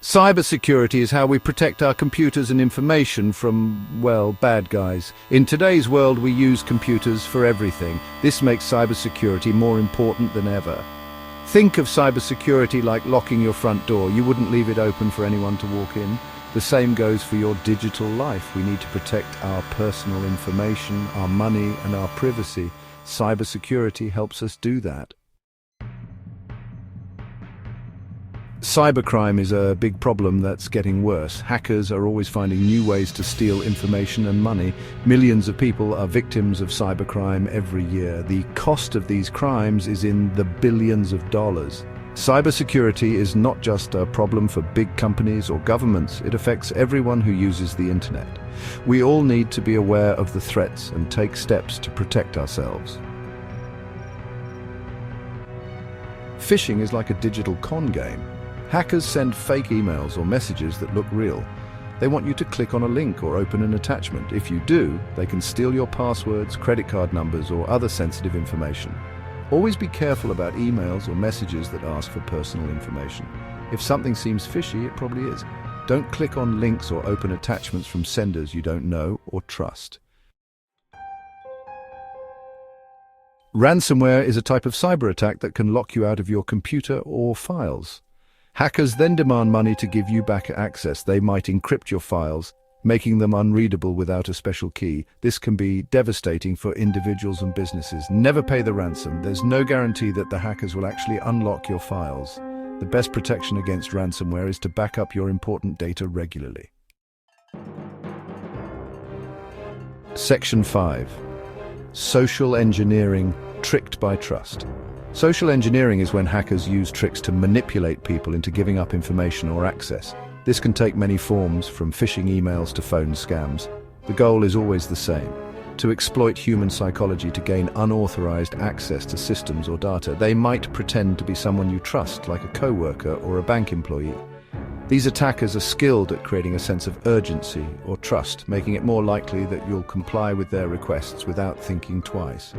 Cybersecurity is how we protect our computers and information from, well, bad guys. In today's world, we use computers for everything. This makes cybersecurity more important than ever. Think of cybersecurity like locking your front door. You wouldn't leave it open for anyone to walk in. The same goes for your digital life. We need to protect our personal information, our money, and our privacy. Cybersecurity helps us do that. Cybercrime is a big problem that's getting worse. Hackers are always finding new ways to steal information and money. Millions of people are victims of cybercrime every year. The cost of these crimes is in the billions of dollars. Cybersecurity is not just a problem for big companies or governments. It affects everyone who uses the internet. We all need to be aware of the threats and take steps to protect ourselves. Phishing is like a digital con game. Hackers send fake emails or messages that look real. They want you to click on a link or open an attachment. If you do, they can steal your passwords, credit card numbers, or other sensitive information. Always be careful about emails or messages that ask for personal information. If something seems fishy, it probably is. Don't click on links or open attachments from senders you don't know or trust. Ransomware is a type of cyber attack that can lock you out of your computer or files. Hackers then demand money to give you back access. They might encrypt your files, making them unreadable without a special key. This can be devastating for individuals and businesses. Never pay the ransom. There's no guarantee that the hackers will actually unlock your files. The best protection against ransomware is to back up your important data regularly. Section 5. Social engineering, tricked by trust. Social engineering is when hackers use tricks to manipulate people into giving up information or access. This can take many forms, from phishing emails to phone scams. The goal is always the same: to exploit human psychology to gain unauthorized access to systems or data. They might pretend to be someone you trust, like a co-worker or a bank employee. These attackers are skilled at creating a sense of urgency or trust, making it more likely that you'll comply with their requests without thinking twice.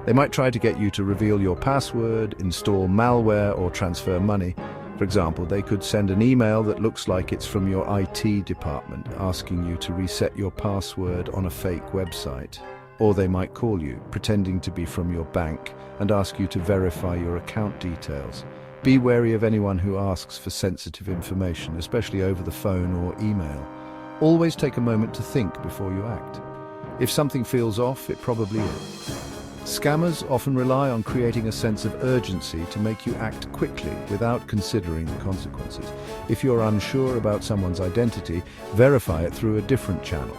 They might try to get you to reveal your password, install malware, or transfer money. For example, they could send an email that looks like it's from your IT department, asking you to reset your password on a fake website. Or they might call you, pretending to be from your bank, and ask you to verify your account details. Be wary of anyone who asks for sensitive information, especially over the phone or email. Always take a moment to think before you act. If something feels off, it probably is. Scammers often rely on creating a sense of urgency to make you act quickly without considering the consequences. If you're unsure about someone's identity, verify it through a different channel.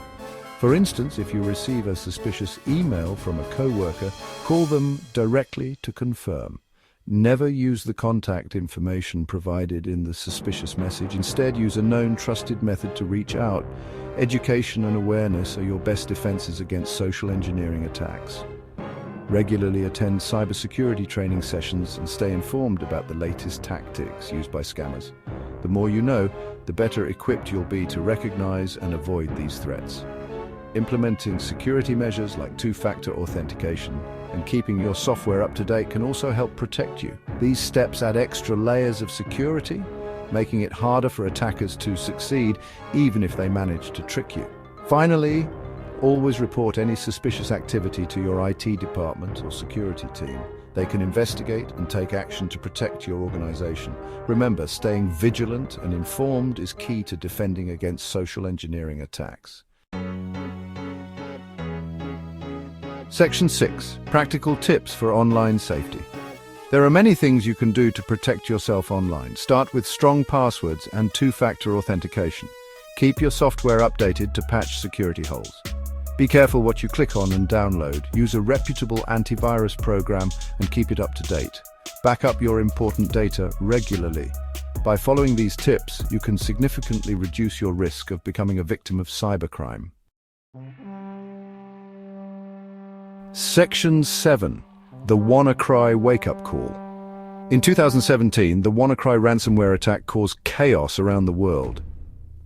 For instance, if you receive a suspicious email from a co-worker, call them directly to confirm. Never use the contact information provided in the suspicious message. Instead, use a known, trusted method to reach out. Education and awareness are your best defenses against social engineering attacks. Regularly attend cybersecurity training sessions and stay informed about the latest tactics used by scammers. The more you know, the better equipped you'll be to recognize and avoid these threats. Implementing security measures like two-factor authentication and keeping your software up to date can also help protect you. These steps add extra layers of security, making it harder for attackers to succeed, even if they manage to trick you. Finally, always report any suspicious activity to your IT department or security team. They can investigate and take action to protect your organization. Remember, staying vigilant and informed is key to defending against social engineering attacks. Section 6. Practical tips for online safety. There are many things you can do to protect yourself online. Start with strong passwords and two-factor authentication. Keep your software updated to patch security holes. Be careful what you click on and download. Use a reputable antivirus program and keep it up to date. Back up your important data regularly. By following these tips, you can significantly reduce your risk of becoming a victim of cybercrime. Section 7. The WannaCry wake-up call. In 2017, the WannaCry ransomware attack caused chaos around the world.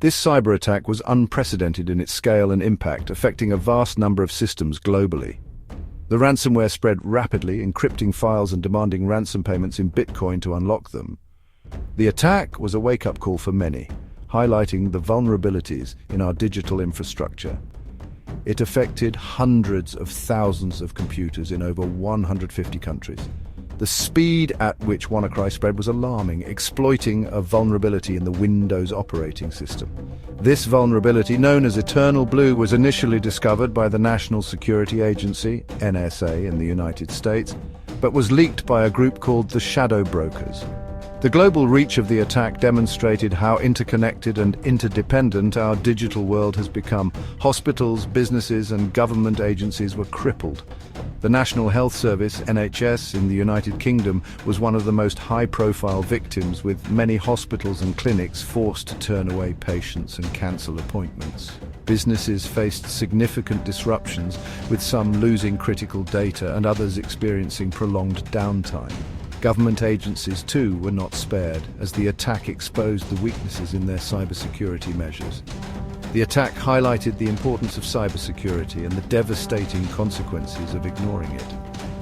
This cyber attack was unprecedented in its scale and impact, affecting a vast number of systems globally. The ransomware spread rapidly, encrypting files and demanding ransom payments in Bitcoin to unlock them. The attack was a wake-up call for many, highlighting the vulnerabilities in our digital infrastructure. It affected hundreds of thousands of computers in over 150 countries. The speed at which WannaCry spread was alarming, exploiting a vulnerability in the Windows operating system. This vulnerability, known as Eternal Blue, was initially discovered by the National Security Agency, NSA, in the United States, but was leaked by a group called the Shadow Brokers. The global reach of the attack demonstrated how interconnected and interdependent our digital world has become. Hospitals, businesses, and government agencies were crippled. The National Health Service, NHS, in the United Kingdom was one of the most high-profile victims, with many hospitals and clinics forced to turn away patients and cancel appointments. Businesses faced significant disruptions, with some losing critical data and others experiencing prolonged downtime. Government agencies, too, were not spared, as the attack exposed the weaknesses in their cybersecurity measures. The attack highlighted the importance of cybersecurity and the devastating consequences of ignoring it.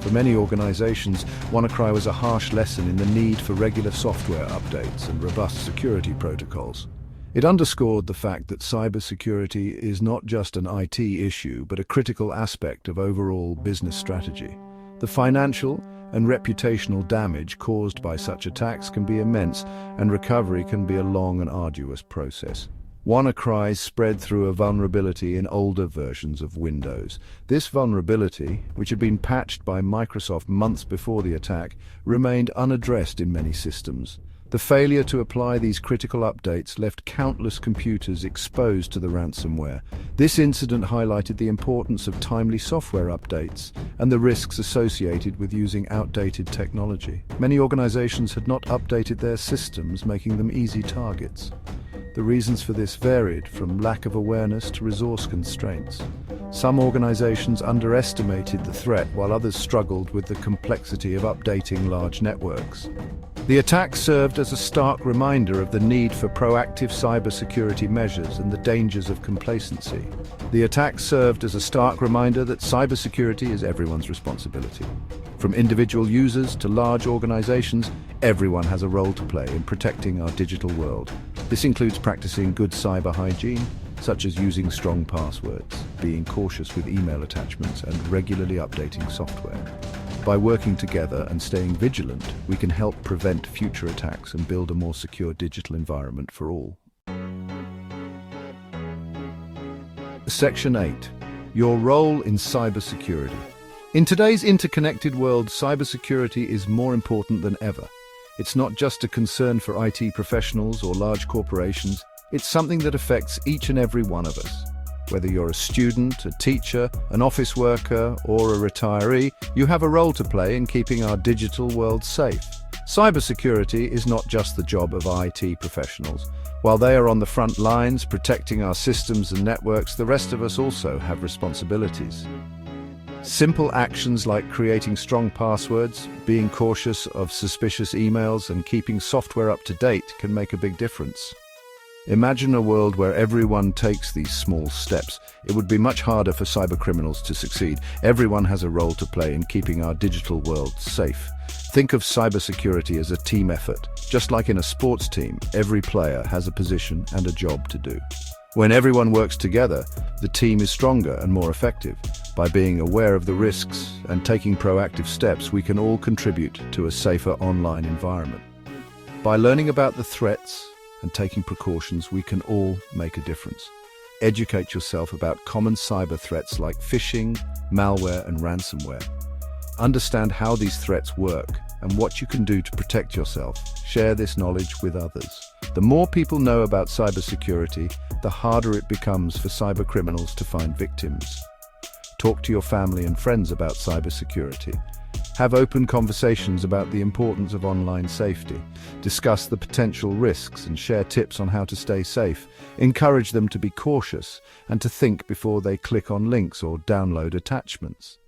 For many organizations, WannaCry was a harsh lesson in the need for regular software updates and robust security protocols. It underscored the fact that cybersecurity is not just an IT issue, but a critical aspect of overall business strategy. The financial and reputational damage caused by such attacks can be immense, and recovery can be a long and arduous process. WannaCry spread through a vulnerability in older versions of Windows. This vulnerability, which had been patched by Microsoft months before the attack, remained unaddressed in many systems. The failure to apply these critical updates left countless computers exposed to the ransomware. This incident highlighted the importance of timely software updates and the risks associated with using outdated technology. Many organizations had not updated their systems, making them easy targets. The reasons for this varied, from lack of awareness to resource constraints. Some organizations underestimated the threat, while others struggled with the complexity of updating large networks. The attack served as a stark reminder of the need for proactive cybersecurity measures and the dangers of complacency. The attack served as a stark reminder that cybersecurity is everyone's responsibility. From individual users to large organizations, everyone has a role to play in protecting our digital world. This includes practicing good cyber hygiene, such as using strong passwords, being cautious with email attachments, and regularly updating software. By working together and staying vigilant, we can help prevent future attacks and build a more secure digital environment for all. Section 8. Your role in cybersecurity. In today's interconnected world, cybersecurity is more important than ever. It's not just a concern for IT professionals or large corporations, it's something that affects each and every one of us. Whether you're a student, a teacher, an office worker, or a retiree, you have a role to play in keeping our digital world safe. Cybersecurity is not just the job of IT professionals. While they are on the front lines protecting our systems and networks, the rest of us also have responsibilities. Simple actions like creating strong passwords, being cautious of suspicious emails, and keeping software up to date can make a big difference. Imagine a world where everyone takes these small steps. It would be much harder for cybercriminals to succeed. Everyone has a role to play in keeping our digital world safe. Think of cybersecurity as a team effort. Just like in a sports team, every player has a position and a job to do. When everyone works together, the team is stronger and more effective. By being aware of the risks and taking proactive steps, we can all contribute to a safer online environment. By learning about the threats and taking precautions, we can all make a difference. Educate yourself about common cyber threats like phishing, malware, and ransomware. Understand how these threats work and what you can do to protect yourself. Share this knowledge with others. The more people know about cybersecurity, the harder it becomes for cybercriminals to find victims. Talk to your family and friends about cybersecurity. Have open conversations about the importance of online safety. Discuss the potential risks and share tips on how to stay safe. Encourage them to be cautious and to think before they click on links or download attachments.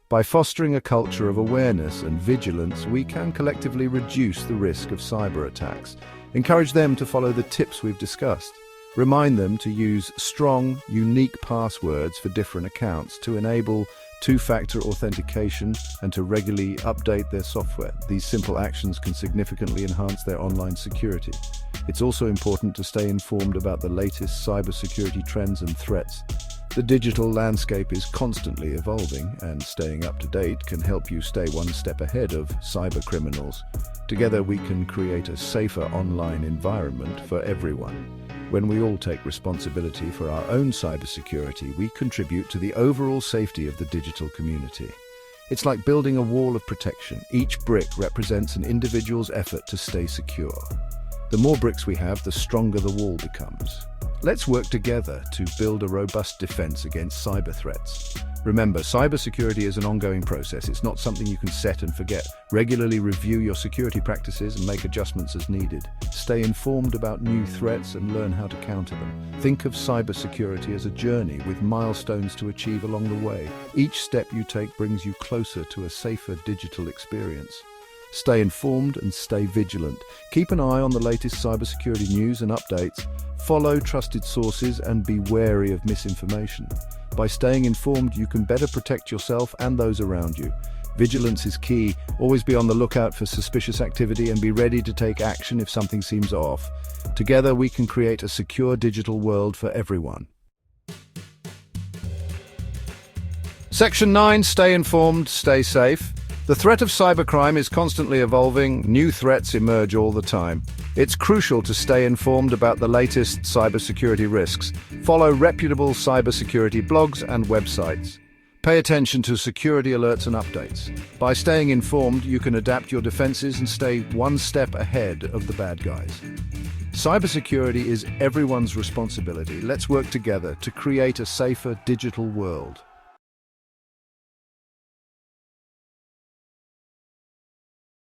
By fostering a culture of awareness and vigilance, we can collectively reduce the risk of cyber attacks. Encourage them to follow the tips we've discussed. Remind them to use strong, unique passwords for different accounts to enable two-factor authentication, and to regularly update their software. These simple actions can significantly enhance their online security. It's also important to stay informed about the latest cybersecurity trends and threats. The digital landscape is constantly evolving, and staying up to date can help you stay one step ahead of cybercriminals. Together we can create a safer online environment for everyone. When we all take responsibility for our own cybersecurity, we contribute to the overall safety of the digital community. It's like building a wall of protection. Each brick represents an individual's effort to stay secure. The more bricks we have, the stronger the wall becomes. Let's work together to build a robust defense against cyber threats. Remember, cybersecurity is an ongoing process. It's not something you can set and forget. Regularly review your security practices and make adjustments as needed. Stay informed about new threats and learn how to counter them. Think of cybersecurity as a journey with milestones to achieve along the way. Each step you take brings you closer to a safer digital experience. Stay informed and stay vigilant. Keep an eye on the latest cybersecurity news and updates. Follow trusted sources and be wary of misinformation. By staying informed, you can better protect yourself and those around you. Vigilance is key. Always be on the lookout for suspicious activity and be ready to take action if something seems off. Together, we can create a secure digital world for everyone. Section 9. Stay informed, stay safe. The threat of cybercrime is constantly evolving. New threats emerge all the time. It's crucial to stay informed about the latest cybersecurity risks. Follow reputable cybersecurity blogs and websites. Pay attention to security alerts and updates. By staying informed, you can adapt your defenses and stay one step ahead of the bad guys. Cybersecurity is everyone's responsibility. Let's work together to create a safer digital world.